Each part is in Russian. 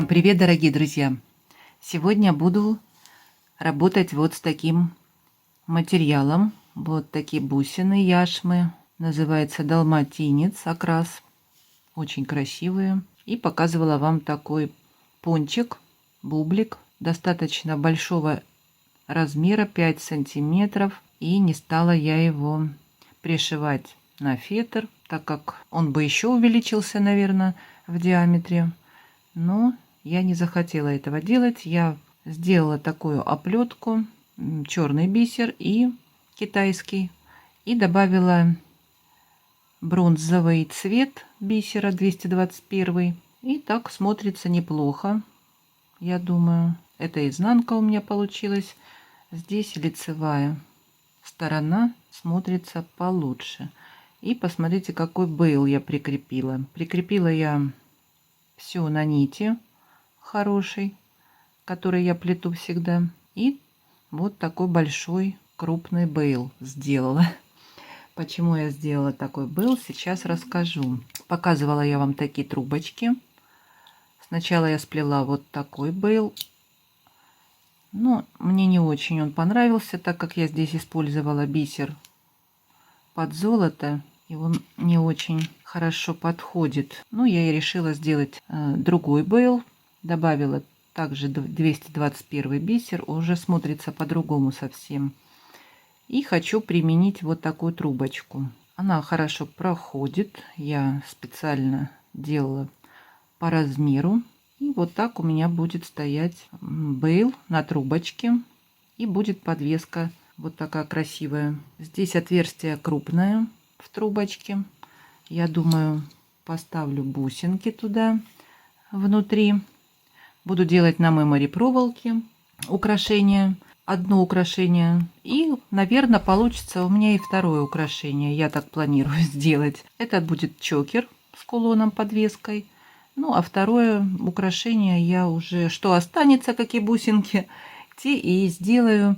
Привет, дорогие друзья! Сегодня буду работать вот с таким материалом. Вот такие бусины яшмы. Называется далматинец окрас. Очень красивые. И показывала вам такой пончик, бублик. Достаточно большого размера, 5 сантиметров. И не стала я его пришивать на фетр, так как он бы еще увеличился, наверное, в диаметре. Но я не захотела этого делать. Я сделала такую оплетку, черный бисер и китайский. И добавила бронзовый цвет бисера 221. И так смотрится неплохо, я думаю. Это изнанка у меня получилась. Здесь лицевая сторона смотрится получше. И посмотрите, какой бейл я прикрепила. Прикрепила я все на нити хороший, который я плету всегда. И вот такой большой крупный бейл сделала. Почему я сделала такой бейл, сейчас расскажу. Показывала я вам такие трубочки. Сначала я сплела вот такой бейл. Но мне не очень он понравился, так как я здесь использовала бисер под золото. И он не очень хорошо подходит. Ну, я и решила сделать другой бейл. Добавила также 221 бисер. Уже смотрится по-другому совсем. И хочу применить вот такую трубочку. Она хорошо проходит. Я специально делала по размеру. И вот так у меня будет стоять бейл на трубочке. И будет подвеска вот такая красивая. Здесь отверстие крупное в трубочке. Я думаю, поставлю бусинки туда внутри. Буду делать на мемори проволоке украшение. Одно украшение. И, наверное, получится у меня и второе украшение. Я так планирую сделать. Это будет чокер с кулоном, подвеской. Ну, а второе украшение я уже, что останется, какие бусинки, те и сделаю.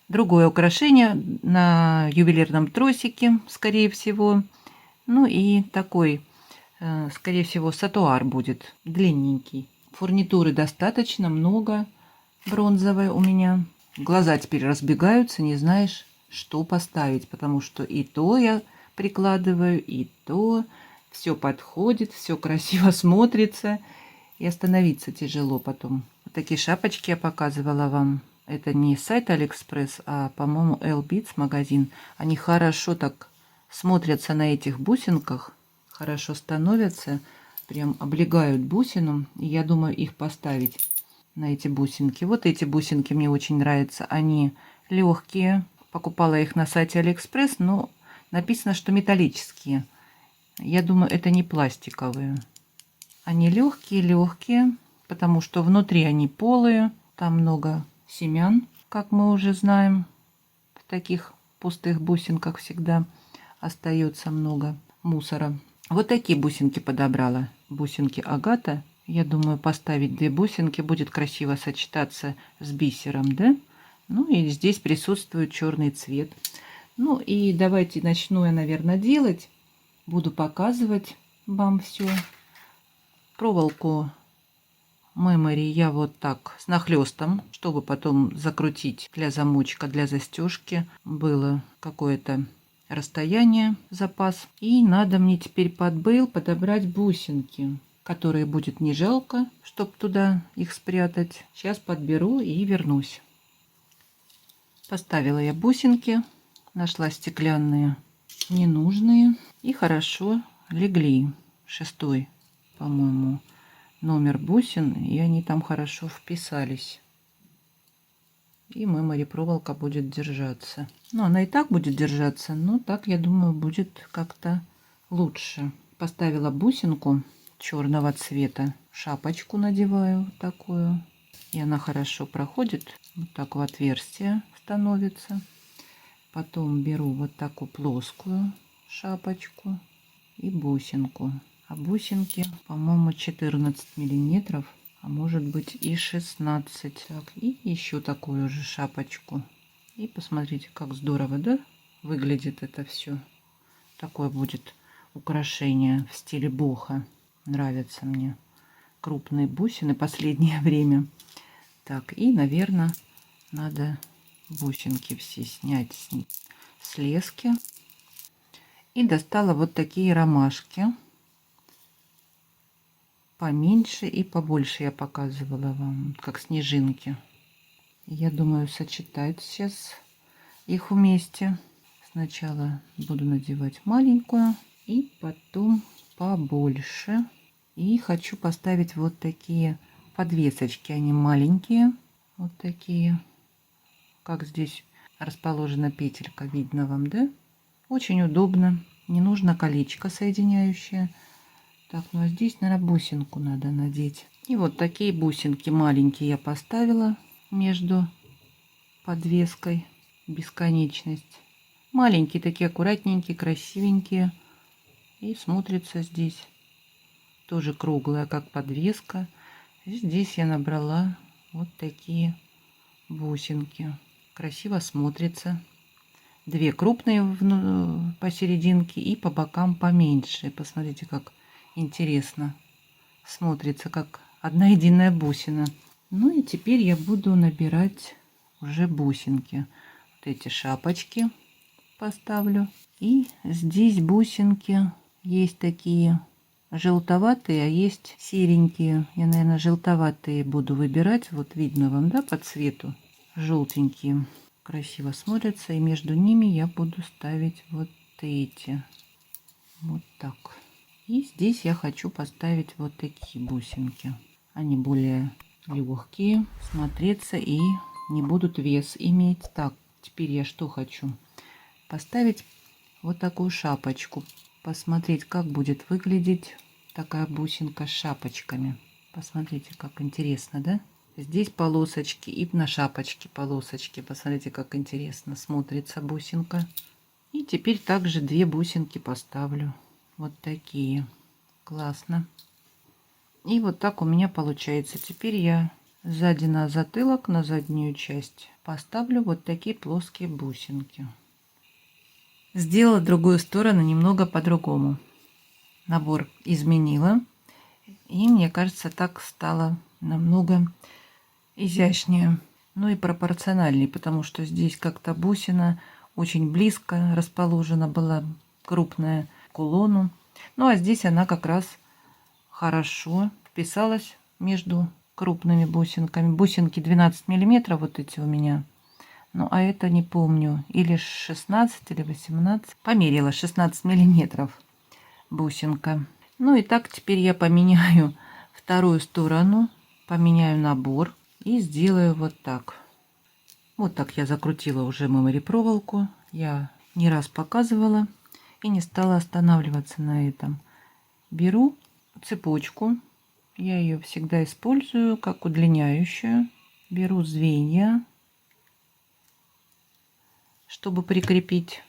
Другое украшение на ювелирном тросике, скорее всего. Ну и такой, скорее всего, сатуар будет длинненький. Фурнитуры достаточно много бронзовой у меня. Глаза теперь разбегаются, не знаешь, что поставить, потому что и то я прикладываю, и то все подходит, все красиво смотрится. И остановиться тяжело потом. Вот такие шапочки я показывала вам. Это не сайт Алиэкспресс, а, по-моему, L-Beats магазин. Они хорошо так смотрятся на этих бусинках. Хорошо становятся. Прям облегают бусину. И я думаю их поставить на эти бусинки. Вот эти бусинки мне очень нравятся. Они легкие. Покупала их на сайте Алиэкспресс, но написано, что металлические. Я думаю, это не пластиковые. Они легкие, потому что внутри они полые. Там много семян, как мы уже знаем. В таких пустых бусинках всегда остается много мусора. Вот такие бусинки подобрала. Бусинки агата. Я думаю, поставить 2 бусинки будет красиво сочетаться с бисером, да? Ну и здесь присутствует черный цвет. Ну и давайте начну я, наверное, делать. Буду показывать вам все. Проволоку мемори я вот так с нахлестом, чтобы потом закрутить для замочка, для застежки. Было какое-то расстояние, запас. И надо мне теперь под бейл подобрать бусинки, которые будет не жалко, чтобы туда их спрятать. Сейчас подберу и вернусь. Поставила я бусинки, нашла стеклянные ненужные и хорошо легли. 6-й, по-моему, номер бусин, и они там хорошо вписались. И мемори проволока будет держаться. Ну, она и так будет держаться, но так, я думаю, будет как-то лучше. Поставила бусинку черного цвета, шапочку надеваю такую, и она хорошо проходит, вот так в отверстие становится. Потом беру вот такую плоскую шапочку и бусинку. А бусинки, по-моему, 14 миллиметров, а может быть и 16. Так, и еще такую же шапочку. И посмотрите, как здорово, да, выглядит это все. Такое будет украшение в стиле бохо. Нравится мне. крупные бусины последнее время. Так, и, наверное, надо бусинки все снять с лески. И достала вот такие ромашки. Поменьше и побольше я показывала вам, как снежинки. Я думаю сочетать сейчас их вместе. Сначала буду надевать маленькую и потом побольше. И хочу поставить вот такие подвесочки. Они маленькие. Вот такие. Как здесь расположена петелька. Видно вам, да? Очень удобно. Не нужно колечко соединяющее. Так, ну а здесь, наверное, бусинку надо надеть. И вот такие бусинки маленькие я поставила между подвеской. Бесконечность. Маленькие такие, аккуратненькие, красивенькие. И смотрится здесь тоже круглая, как подвеска. И здесь я набрала вот такие бусинки. Красиво смотрится. Две крупные посерединке и по бокам поменьше. Посмотрите, как интересно смотрится, как одна единая бусина. Ну и теперь я буду набирать уже бусинки. Вот эти шапочки поставлю. И здесь бусинки есть такие желтоватые, а есть серенькие. Я, наверное, желтоватые буду выбирать. Вот видно вам, да, по цвету. Желтенькие. Красиво смотрятся. И между ними я буду ставить вот эти. Вот так. И здесь я хочу поставить вот такие бусинки. Они более легкие, смотреться и не будут вес иметь. Так, теперь я что хочу? Поставить вот такую шапочку. Посмотреть, как будет выглядеть такая бусинка с шапочками. Посмотрите, как интересно, да? Здесь полосочки и на шапочке полосочки. Посмотрите, как интересно смотрится бусинка. И теперь также две бусинки поставлю. Вот такие. Классно. И вот так у меня получается. Теперь я сзади на затылок, на заднюю часть поставлю вот такие плоские бусинки. Сделала другую сторону немного по-другому. Набор изменила. И мне кажется, так стало намного изящнее. Ну и пропорциональнее, потому что здесь как-то бусина очень близко расположена была, крупная, к кулону. Ну а здесь она как раз хорошо вписалась между крупными бусинками. Бусинки 12 миллиметров вот эти у меня. Ну, а это не помню. Или 16, или 18. Померила 16 миллиметров бусинка. Ну и так теперь я поменяю вторую сторону. Поменяю набор. И сделаю вот так. Вот так я закрутила уже мемори проволоку. Я не раз показывала. И не стала останавливаться на этом. Беру цепочку. Я ее всегда использую как удлиняющую. Беру звенья, чтобы прикрепить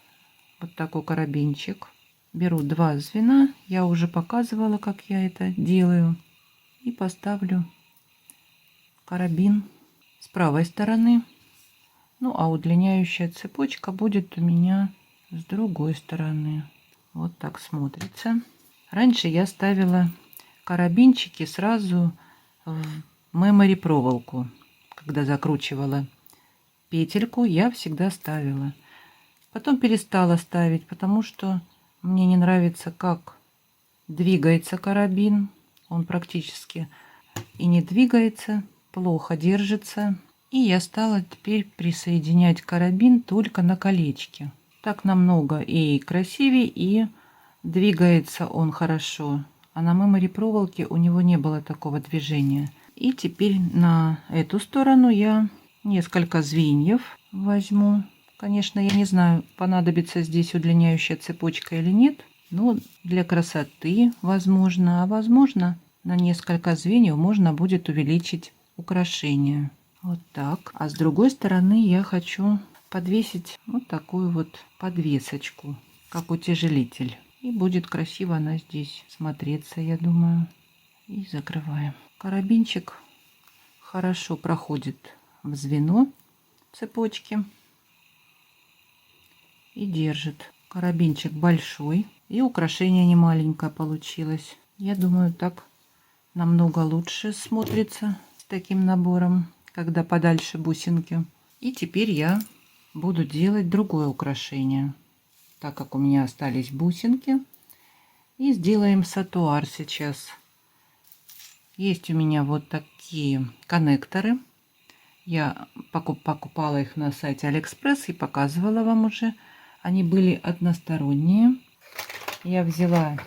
вот такой карабинчик. Беру два звена. Я уже показывала, как я это делаю. И поставлю карабин с правой стороны. Ну, а удлиняющая цепочка будет у меня с другой стороны. Вот так смотрится. Раньше я ставила карабинчики сразу в мемори проволоку. Когда закручивала петельку, я всегда ставила. Потом перестала ставить, потому что мне не нравится, как двигается карабин. Он практически и не двигается, плохо держится. И я стала теперь присоединять карабин только на колечке. Так намного и красивее, и двигается он хорошо. А на мемори проволоке у него не было такого движения. И теперь на эту сторону я несколько звеньев возьму. Конечно, я не знаю, понадобится здесь удлиняющая цепочка или нет. Но для красоты возможно. А возможно, на несколько звеньев можно будет увеличить украшение. Вот так. А с другой стороны я хочу подвесить вот такую вот подвесочку, как утяжелитель. И будет красиво она здесь смотреться, я думаю. И закрываем. Карабинчик хорошо проходит в звено цепочки и держит. Карабинчик большой и украшение не маленькое получилось. Я думаю, так намного лучше смотрится с таким набором, когда подальше бусинки. И теперь я буду делать другое украшение, так как у меня остались бусинки. И сделаем сатуар сейчас. Есть у меня вот такие коннекторы. Я покупала их на сайте Алиэкспресс и показывала вам уже. Они были односторонние. Я взяла,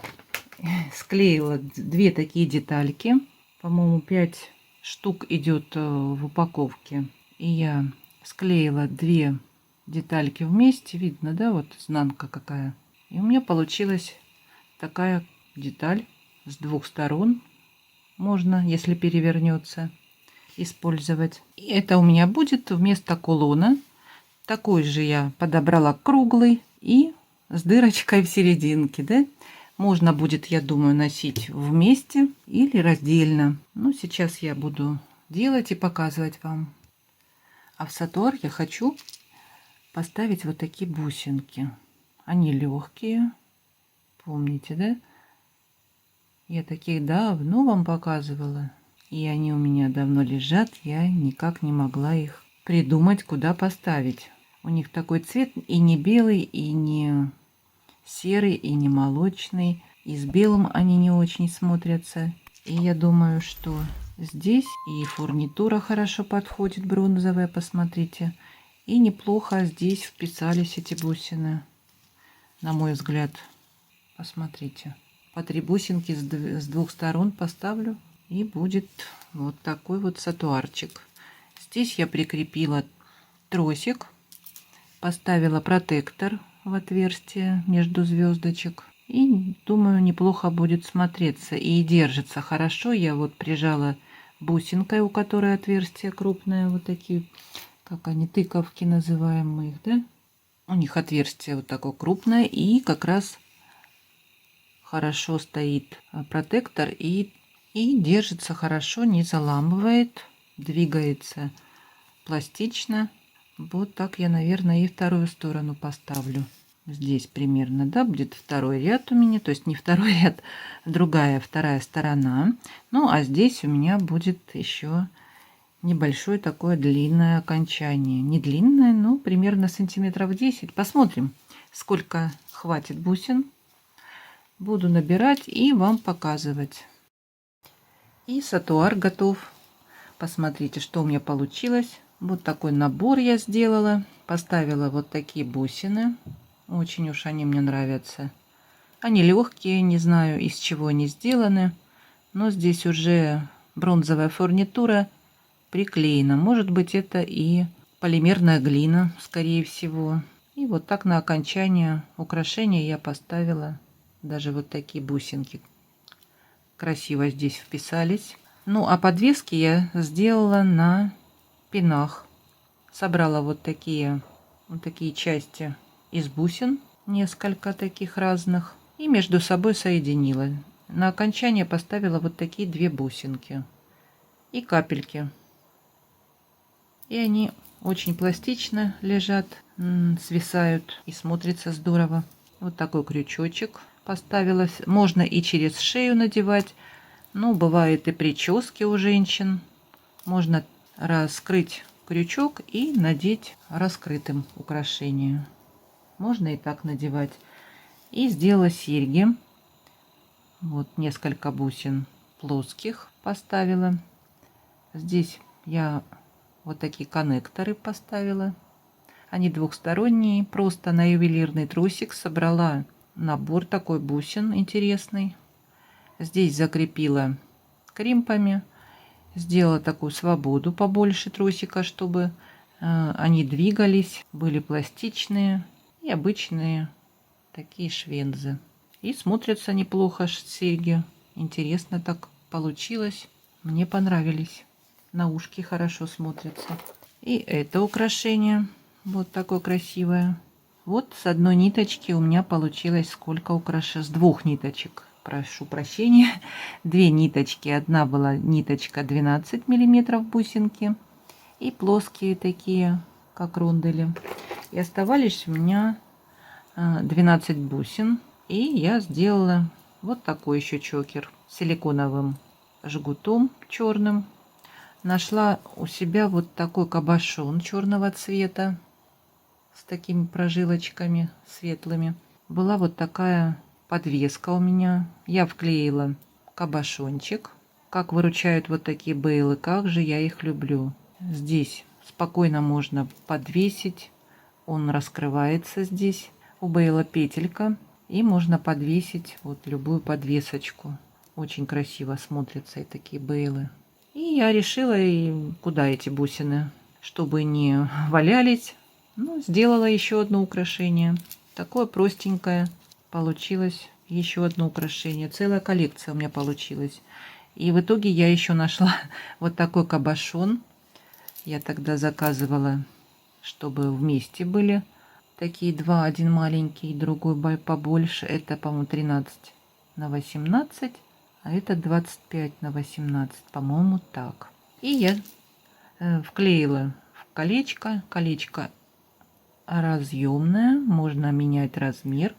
склеила две такие детальки. По-моему, 5 штук идет в упаковке. И я склеила две детальки вместе. Видно, да, вот изнанка какая. И у меня получилась такая деталь с двух сторон. Можно, если перевернется, использовать. И это у меня будет вместо кулона. Такой же я подобрала круглый и с дырочкой в серединке, да? Можно будет, я думаю, носить вместе или раздельно. Ну, сейчас я буду делать и показывать вам. А в сатуар я хочу поставить вот такие бусинки. Они легкие. Помните, да? Я таких давно вам показывала. И они у меня давно лежат. Я никак не могла их придумать, куда поставить. У них такой цвет и не белый, и не серый, и не молочный. И с белым они не очень смотрятся. И я думаю, что здесь и фурнитура хорошо подходит, бронзовая, посмотрите. И неплохо здесь вписались эти бусины, на мой взгляд. Посмотрите. По 3 бусинки с двух сторон поставлю. И будет вот такой вот сатуарчик. Здесь я прикрепила тросик. Поставила протектор в отверстие между звездочек. И думаю, неплохо будет смотреться. И держится хорошо. Я вот прижала бусинкой, у которой отверстие крупное. Вот такие, как они, тыковки называем мы их, да? У них отверстие вот такое крупное. И как раз хорошо стоит протектор. И держится хорошо, не заламывает. Двигается пластично. Вот так я, наверное, и вторую сторону поставлю. Здесь примерно, да, будет второй ряд у меня. То есть не второй ряд, вторая сторона. Ну, а здесь у меня будет еще небольшое такое длинное окончание. Не длинное, но примерно сантиметров 10. Посмотрим, сколько хватит бусин. Буду набирать и вам показывать. И сатуар готов. Посмотрите, что у меня получилось. Вот такой набор я сделала. Поставила вот такие бусины. Очень уж они мне нравятся. Они легкие, не знаю, из чего они сделаны. Но здесь уже бронзовая фурнитура приклеена. Может быть, это и полимерная глина, скорее всего. И вот так на окончание украшения я поставила даже вот такие бусинки. Красиво здесь вписались. Ну, а подвески я сделала на пинах. Собрала вот такие части из бусин, несколько таких разных, и между собой соединила. На окончание поставила вот такие 2 бусинки и капельки. И они очень пластично лежат, свисают и смотрится здорово. Вот такой крючочек поставила. Можно и через шею надевать. Ну, бывает и прически у женщин. Можно раскрыть крючок и надеть раскрытым украшение. Можно и так надевать. И сделала серьги. Вот несколько бусин плоских поставила. Здесь я вот такие коннекторы поставила. Они двухсторонние. Просто на ювелирный тросик собрала набор такой бусин интересный. Здесь закрепила кримпами. Сделала такую свободу побольше тросика, чтобы они двигались, были пластичные и обычные такие швензы. И смотрятся неплохо серьги. Интересно так получилось. Мне понравились. На ушки хорошо смотрятся. И это украшение. Вот такое красивое. Вот с одной ниточки у меня получилось сколько украшений. С 2 ниточек. Прошу прощения. 2 ниточки. Одна была ниточка 12 миллиметров бусинки. И плоские такие, как ронделі. И оставались у меня 12 бусин. И я сделала вот такой еще чокер силиконовым жгутом черным. Нашла у себя вот такой кабошон черного цвета с такими прожилочками светлыми. Была вот такая подвеска у меня. Я вклеила кабошончик. Как выручают вот такие бейлы, как же я их люблю. Здесь спокойно можно подвесить. Он раскрывается здесь. У бейла петелька. И можно подвесить вот любую подвесочку. Очень красиво смотрятся и такие бейлы. И я решила, и куда эти бусины, чтобы не валялись. Ну, сделала еще одно украшение. Такое простенькое. Получилось еще одно украшение. Целая коллекция у меня получилась. И в итоге я еще нашла вот такой кабошон. Я тогда заказывала, чтобы вместе были такие два. Один маленький, другой побольше. Это, по-моему, 13 на 18. А это 25 на 18. По-моему, так. И я вклеила в колечко. Колечко разъемное. Можно менять размер.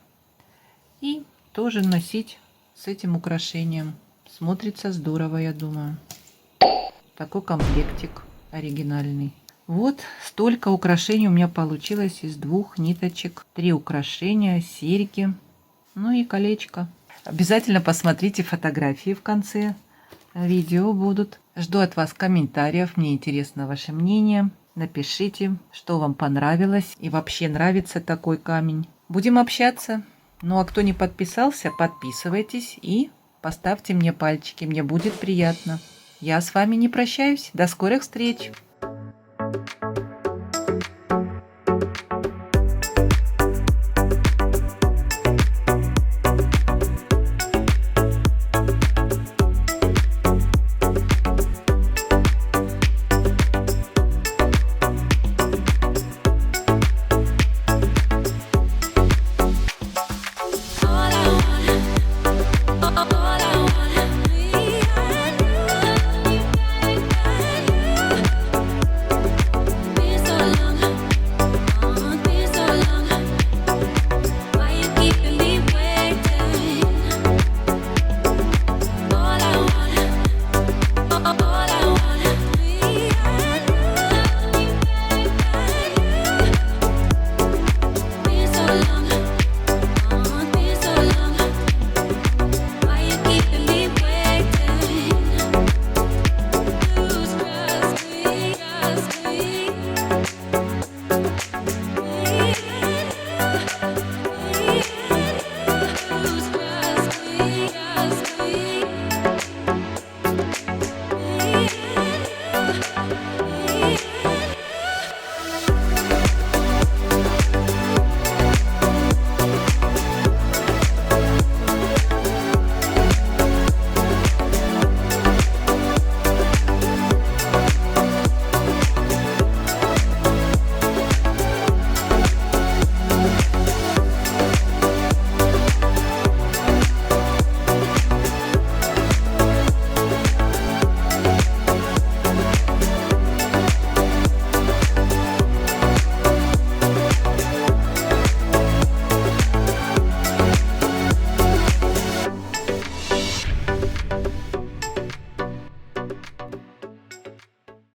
И тоже носить с этим украшением. Смотрится здорово, я думаю. Такой комплектик оригинальный. Вот столько украшений у меня получилось из 2 ниточек. 3 украшения, серьги, ну и колечко. Обязательно посмотрите фотографии в конце. Видео будут. Жду от вас комментариев. Мне интересно ваше мнение. Напишите, что вам понравилось и вообще нравится такой камень. Будем общаться. Ну а кто не подписался, подписывайтесь и поставьте мне пальчики. Мне будет приятно. Я с вами не прощаюсь. До скорых встреч!